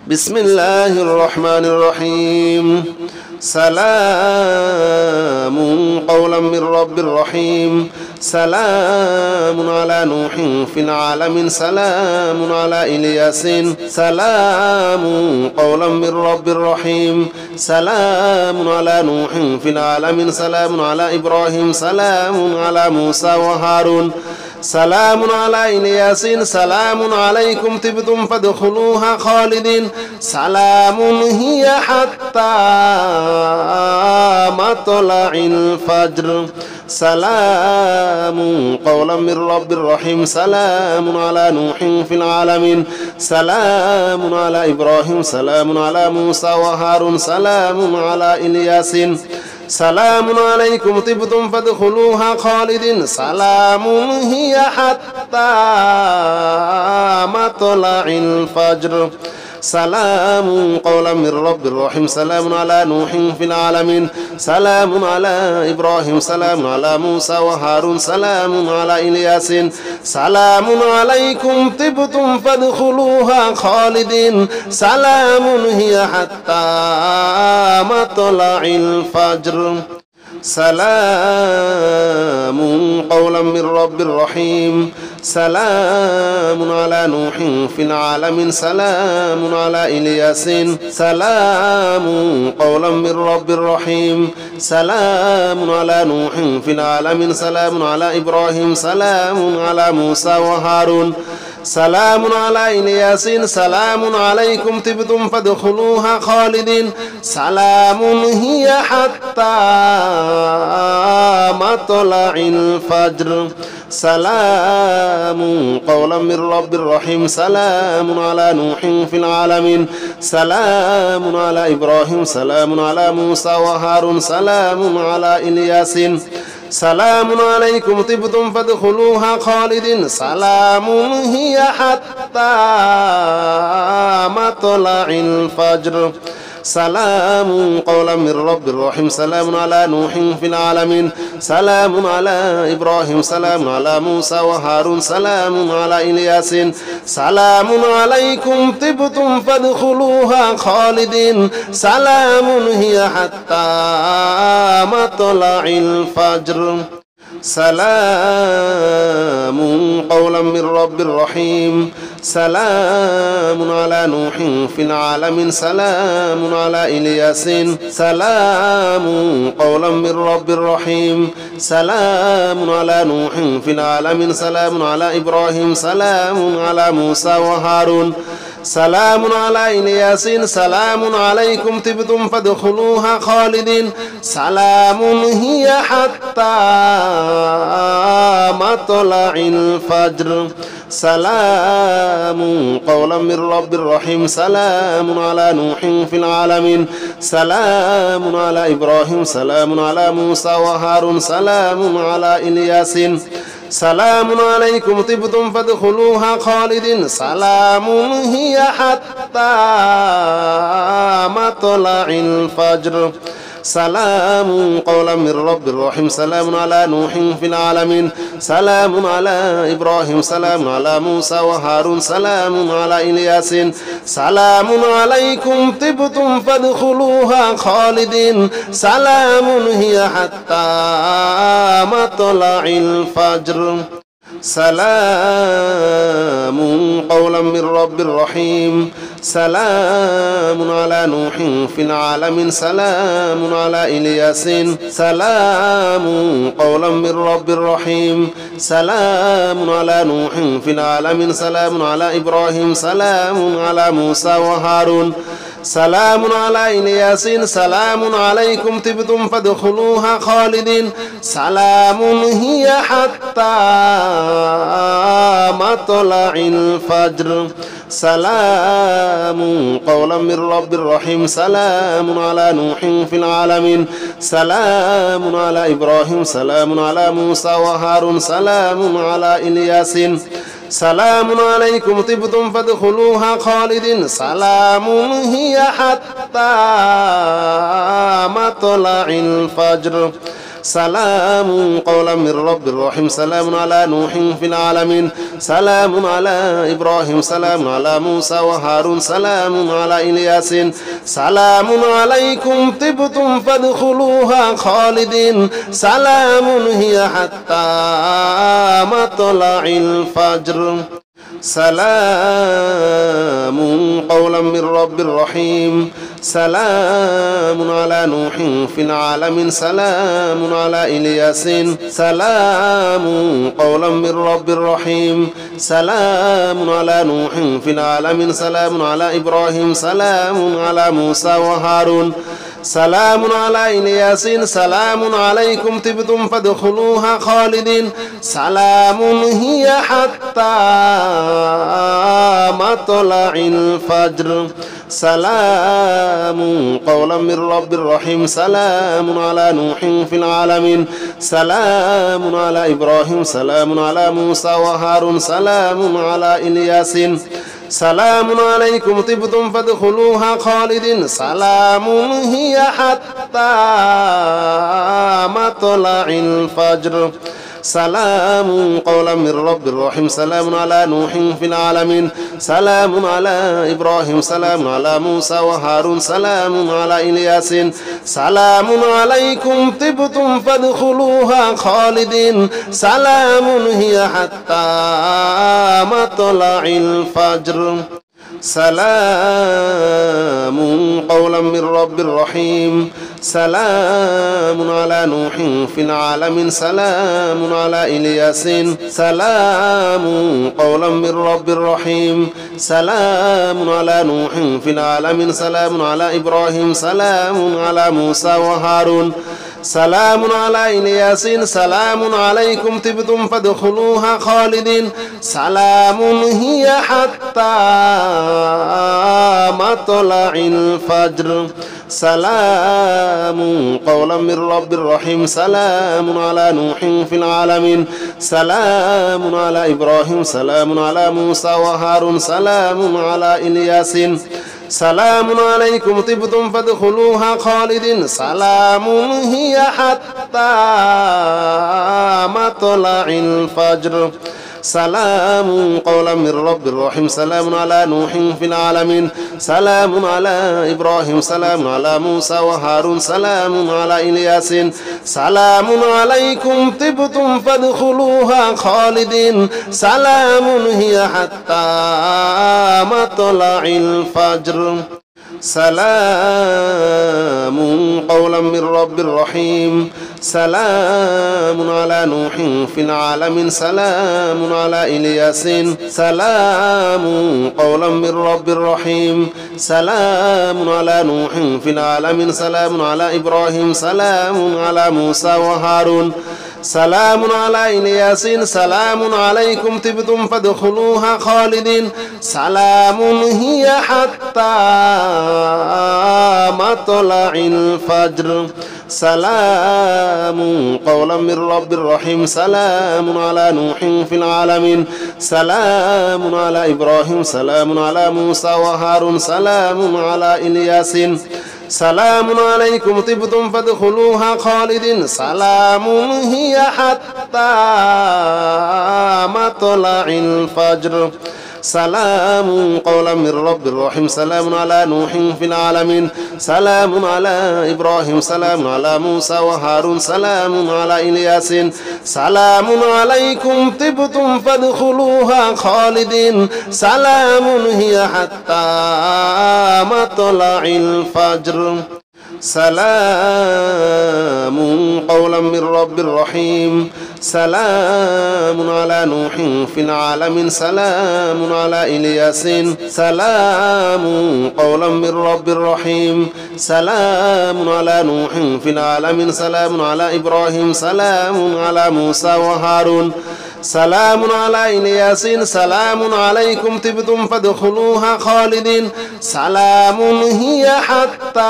بسم الله الرحمن الرحيم سلام قولا من رب رحيم سلام على نوح في العالمين سلام على إلياس سلام قولا من رب رحيم سلام على نوح في العالمين سلام على إبراهيم سلام على موسى وهارون سلام على إلياس سلام عليكم طبتم فادخلوها خالدين سلام هي حتى مطلع الفجر سلام قولا من رب رحيم سلام على نوح في العالمين سلام على إبراهيم سلام على موسى وهارون سلام على إلياس سلام عليكم طبتم فادخلوها خالدين سلام هي حتى مطلع الفجر سلام قولا من رب رحيم سلام على نوح في العالمين سلام على إبراهيم سلام على موسى وهارون سلام على إلياس سلام عليكم طبتم فادخلوها خالدين سلام هي حتى مطلع الفجر سلام قولا من رب رحيم سلام على نوح في العالمين سلام على إلياس سلام قولا من رب رحيم سلام على نوح في العالمين سلام على إبراهيم سلام على موسى وهارون سلام على إلياس سلام عليكم طبتم فادخلوها خالدين سلام هي حتى مطلع الفجر سلام قولا من رب رحيم سلام على نوح في العالمين سلام على إبراهيم سلام على موسى وهارون سلام على إلياس سلام عليكم طبتم فادخلوها خالدين سلام هي حتى مطلع الفجر سلام قولا من رب رحيم سلام على نوح في العالمين سلام على إبراهيم سلام على موسى وهارون سلام على إلياس سلام عليكم طبتم فادخلوها خالدين سلام هي حتى مطلع الفجر سلام قولا من رب رحيم سلام على نوح في العالمين سلام على إلياس سلام قولا من رب رحيم سلام على نوح في العالمين سلام على إبراهيم سلام على موسى وهارون سلام على إلياس سلام عليكم طبتم فادخلوها خالدين سلام هي حتى مطلع الفجر سلام قولا من رب رحيم سلام على نوح في العالمين سلام على إبراهيم سلام على موسى وهارون سلام على إلياس سلام عليكم طبتم فادخلوها خالدين سلام هي حتى مطلع الفجر سلام قولا من رب رحيم سلام على نوح في العالمين سلام على إبراهيم سلام على موسى وهارون سلام على إلياس سلام عليكم طبتم فادخلوها خالدين سلام هي حتى مطلع الفجر سلام قولا من رب رحيم سلام على نوح في العالمين سلام على إلياس سلام قولا من رب رحيم سلام على نوح في العالمين سلام على إبراهيم سلام على موسى وهارون سلام على إلياس سلام عليكم طبتم فادخلوها خالدين سلام هي حتى مطلع الفجر سلام قولا من رب رحيم سلام على نوح في العالمين سلام على إبراهيم سلام على موسى وهارون سلام على إلياس سلام عليكم طبتم فادخلوها خالدين سلام هي حتى مطلع الفجر سلام قولا من رب رحيم سلام على نوح في العالمين سلام على إبراهيم سلام على موسى وهارون سلام على إلياس سلام عليكم طبتم فادخلوها خالدين سلام هي حتى مطلع الفجر سلام قولا من رب رحيم سلام على نوح في العالمين سلام على إلياس سلام قولا من رب رحيم سلام على نوح في العالمين سلام على إبراهيم سلام على موسى وهارون سلام على إلياس سلام عليكم طبتم فادخلوها خالدين سلام هي حتى مطلع الفجر سلام قولا من رب رحيم سلام على نوح في العالمين سلام على إبراهيم سلام على موسى وهارون سلام على إلياس سلام عليكم طبتم فادخلوها خالدين سلام هي حتى مطلع الفجر سلام قولا من رب رحيم سلام على نوح في العالمين سلام على إبراهيم سلام على موسى وهارون سلام على إلياس سلام عليكم طبتم فادخلوها خالدين سلام هي حتى مطلع الفجر سلام قولا من رب رحيم سلام على نوح في العالمين سلام على إلياس سلام قولا من رب رحيم سلام على نوح في العالمين سلام على إبراهيم سلام على موسى وهارون سلام على إلياس سلام عليكم طبتم فادخلوها خالدين سلام هي حتى مطلع الفجر سلام قولا من رب رحيم سلام على نوح في العالمين سلام على إبراهيم سلام على موسى وهارون سلام على إلياس سلام عليكم طبتم فادخلوها خالدين سلام هي حتى مطلع الفجر سلام قولا من رب رحيم سلام على نوح في العالمين سلام على إبراهيم سلام على موسى وهارون سلام على إلياس سلام عليكم طبتم فادخلوها خالدين سلام هي حتى مطلع الفجر سلام قولا من رب رحيم سلام على نوح في العالمين سلام على إلياس سلام قولا من رب رحيم سلام على نوح في العالمين سلام على إبراهيم سلام على موسى وهارون سلام على إلياس سلام عليكم طبتم فادخلوها خالدين سلام هي حتى مطلع الفجر سلام قولا من رب رحيم سلام على نوح في العالمين سلام على إبراهيم سلام على موسى وهارون سلام على إلياس سلام عليكم طبتم فادخلوها خالدين سلام هي حتى مطلع الفجر سلام قولا من رب رحيم سلام على نوح في العالمين سلام على إبراهيم سلام على موسى وهارون سلام على إلياس سلام عليكم طبتم فادخلوها خالدين سلام هي حتى مطلع الفجر سلام قولا من رب رحيم سلام على نوح في العالمين سلام على إلياس سلام قولا من رب رحيم سلام على نوح في العالمين سلام على إبراهيم سلام على موسى وهارون سلام على إلياس سلام عليكم طبتم فادخلوها خالدين سلام هي حتى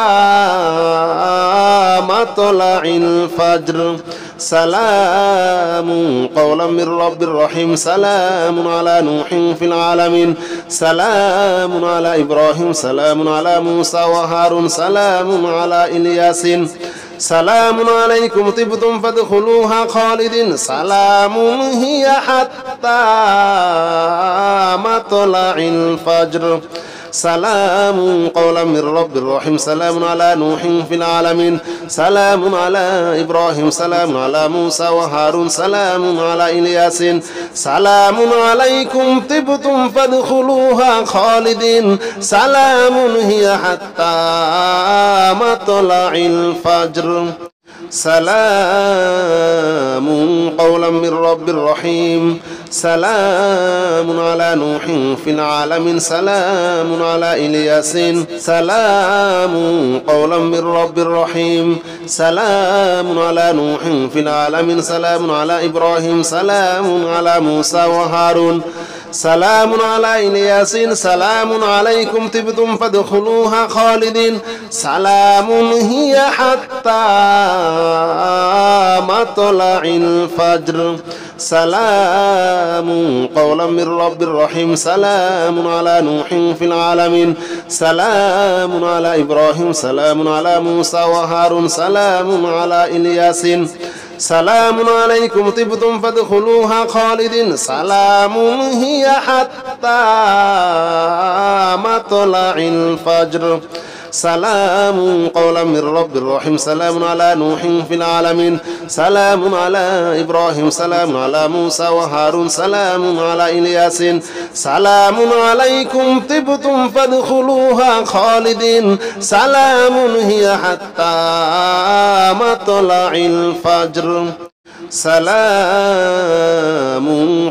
مطلع الفجر سلام قولا من رب رحيم سلام على نوح في العالمين سلام على إبراهيم سلام على موسى وهارون سلام على إلياس سلام عليكم طبتم فادخلوها خالدين سلام هي حتى مطلع الفجر سلام قولا من رب رحيم سلام على نوح في العالمين سلام على إبراهيم سلام على موسى وهارون سلام على إلياس سلام عليكم طبتم فادخلوها خالدين سلام هي حتى مطلع الفجر سلام قولا من رب رحيم سلام على نوح في العالمين سلام على إلياس سلام قولا من رب رحيم سلام على نوح في العالمين سلام على إبراهيم سلام على موسى وهارون سلام على إلياس سلام عليكم طبتم فادخلوها خالدين سلام هي حتى مطلع الفجر سلام قولا من رب رحيم سلام على نوح في العالمين سلام على إبراهيم سلام على موسى وهارون سلام على إلياس سلام عليكم طبتم فادخلوها خالدين سلام هي حتى مطلع الفجر سلام قولا من رب رحيم سلام على نوح في العالمين سلام على إبراهيم سلام على موسى وهارون سلام على إلياس سلام عليكم طبتم فادخلوها خالدين سلام هي حتى مطلع الفجر سلام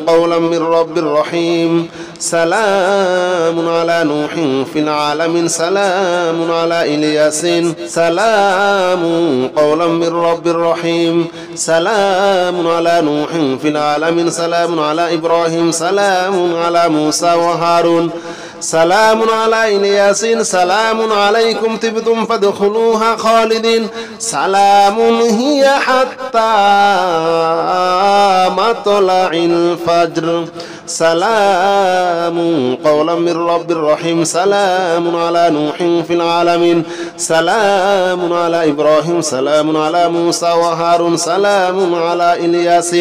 قولا من رب رحيم سلام على نوح في العالمين سلام على إلياس سلام قولا من رب رحيم سلام على نوح في العالمين سلام على إبراهيم سلام على موسى وهارون سلام على إلياس سلام عليكم طبتم فادخلوها خالدين سلام هي حتى مطلع الفجر سلام قولا من رب رحيم سلام على نوح في العالمين سلام على إبراهيم سلام على موسى وهارون سلام على إلياس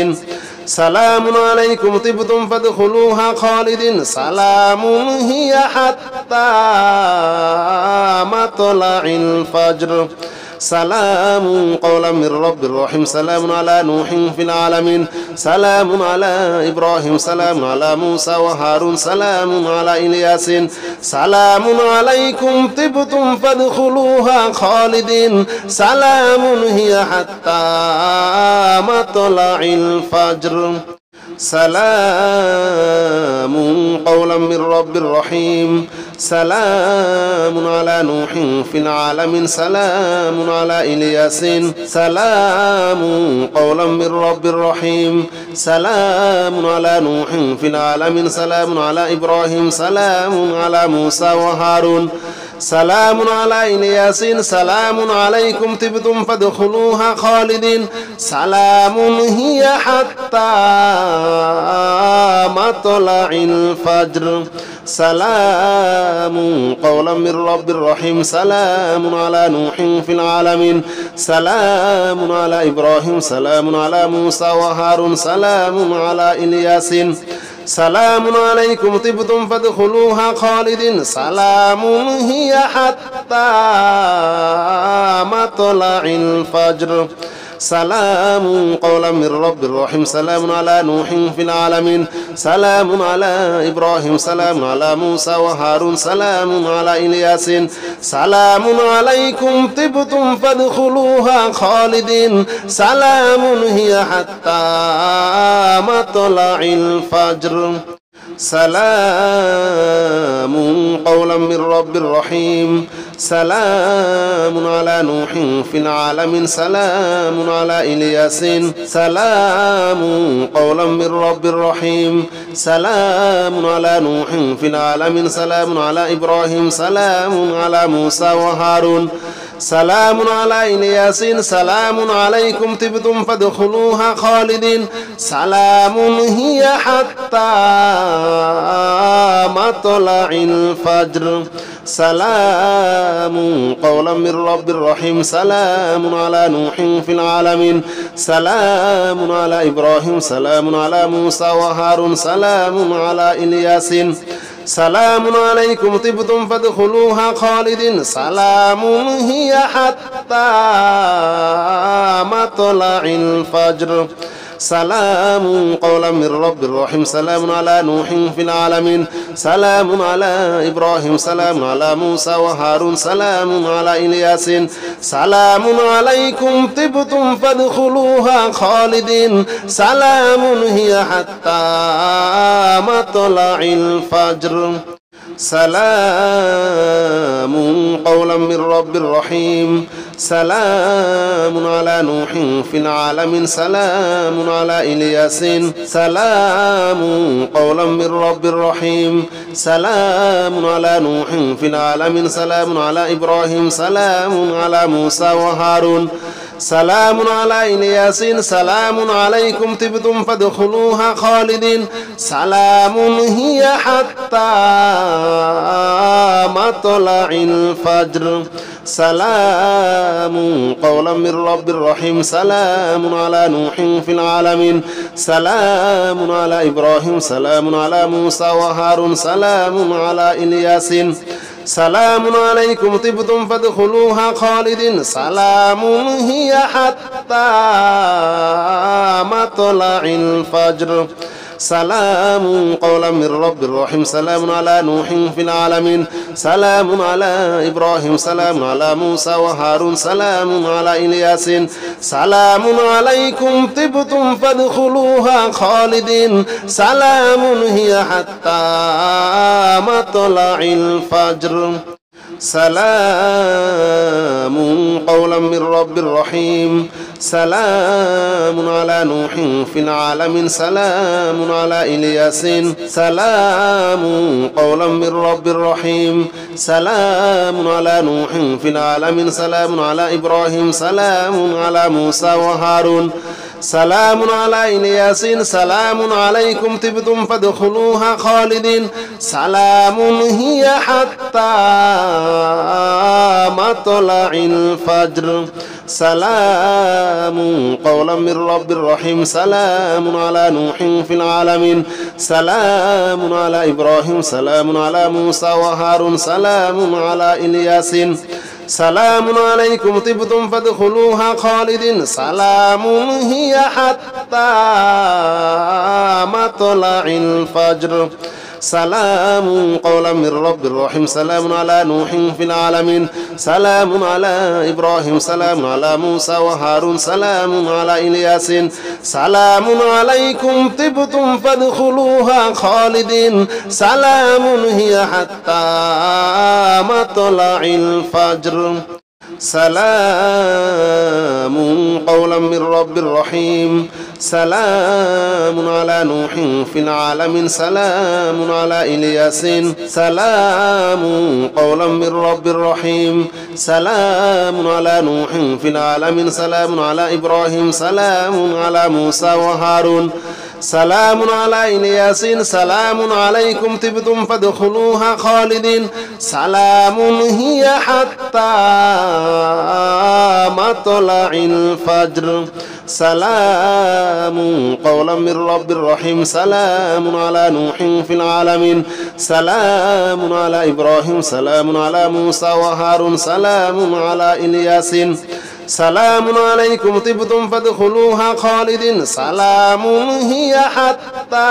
سلام عليكم طبتم فادخلوها خالدين سلام هي حتى مطلع الفجر سلام قولا من رب رحيم سلام على نوح في العالمين سلام على إبراهيم سلام على موسى وهارون سلام على إلياس سلام عليكم طبتم فادخلوها خالدين سلام هي حتى مطلع الفجر سلام قولا من رب رحيم سلام على نوح في العالمين سلام على إلياس سلام قولا من رب رحيم سلام على نوح في العالمين سلام على إبراهيم سلام على موسى وهارون سلام على إلياس سلام عليكم طبتم فادخلوها خالدين سلام هي حتى مطلع الفجر سلام قولا من رب رحيم سلام على نوح في العالمين سلام على إبراهيم سلام على موسى وهارون سلام على إلياس سلام عليكم طبتم فادخلوها خالدين سلام هي حتى مطلع الفجر سلام قولا من رب رحيم سلام على نوح في العالمين سلام على إبراهيم سلام على موسى وهارون سلام على إلياس سلام عليكم طبتم فادخلوها خالدين سلام هي حتى مطلع الفجر سلام قولا من رب رحيم سلام على نوح في العالمين سلام على إلياس سلام قولا من رب رحيم سلام على نوح في العالمين سلام على إبراهيم سلام على موسى وهارون سلام على إلياسين سلام عليكم طبتم فادخلوها خالدين سلام هي حتى مطلع الفجر سلام قولا من رب رحيم سلام على نوح في العالمين سلام على إبراهيم سلام على موسى وهارون سلام على إلياس سلام عليكم طبتم فادخلوها خالدين سلام هي حتى مطلع الفجر سلام قولا من رب رحيم سلام على نوح في العالمين سلام على إبراهيم سلام على موسى وهارون سلام على إلياس سلام عليكم طبتم فادخلوها خالدين سلام هي حتى مطلع الفجر سلام قولا من رب رحيم سلام على نوح في العالمين سلام على إلياس سلام قولا من رب رحيم سلام على نوح في العالمين سلام على إبراهيم سلام على موسى وهارون سلام على إلياس سلام عليكم طبتم فادخلوها خالدين سلام هي حتى مطلع الفجر سلام قولا من رب رحيم سلام على نوح في العالمين سلام على إبراهيم سلام على موسى وهارون سلام على إلياس سلام عليكم طبتم فادخلوها خالدين سلام هي حتى مطلع الفجر سلام قولا من رب رحيم سلام على نوح في العالمين سلام على إبراهيم سلام على موسى وهارون سلام على إلياس سلام عليكم طبتم فادخلوها خالدين سلام هي حتى مطلع الفجر سلام قولا من رب رحيم سلام على نوح في العالمين سلام على إلياس سلام قولا من رب رحيم سلام على نوح في العالمين سلام على إبراهيم سلام على موسى وهارون سلام على إلياس سلام عليكم طبتم فادخلوها خالدين سلام هي حتى مطلع الفجر سلام قولا من رب رحيم سلام على نوح في العالمين سلام على إبراهيم سلام على موسى وهارون سلام على إلياس سلام عليكم طبتم فادخلوها خالدين سلام هي حتى مطلع الفجر سلام قولا من رب رحيم سلام على نوح في العالمين سلام على إبراهيم سلام على موسى وهارون سلام على إلياس سلام عليكم طبتم فادخلوها خالدين سلام هي حتى مطلع الفجر سلام قولا من رب رحيم سلام على نوح في العالمين سلام على إبراهيم سلام على موسى وهارون سلام على إلياس سلام عليكم طبتم فادخلوها خالدين سلام هي حتى مطلع الفجر سلام قولا من رب رحيم سلام على نوح في العالمين سلام على إبراهيم سلام على موسى وهارون سلام على إلياس سلام قولا من رب رحيم سلام على نوح في العالمين سلام على إلياس سلام قولا من رب رحيم سلام على نوح في العالمين سلام على إبراهيم سلام على موسى وهارون سلام على إلياس سلام عليكم طبتم فادخلوها خالدين سلام هي حتى مطلع الفجر سلام قولا من رب رحيم سلام على نوح في العالمين سلام على إبراهيم سلام على موسى وهارون سلام على إلياس سلام عليكم طبتم فادخلوها خالدين سلام هي حتى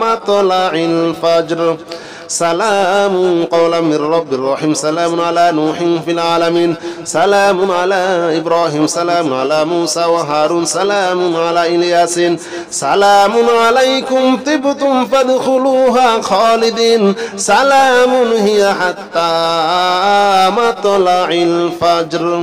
مطلع الفجر سلام قولا من رب رحيم سلام على نوح في العالمين سلام على إبراهيم سلام على موسى وهارون سلام على إلياس سلام عليكم طبتم فادخلوها خالدين سلام هي حتى مطلع الفجر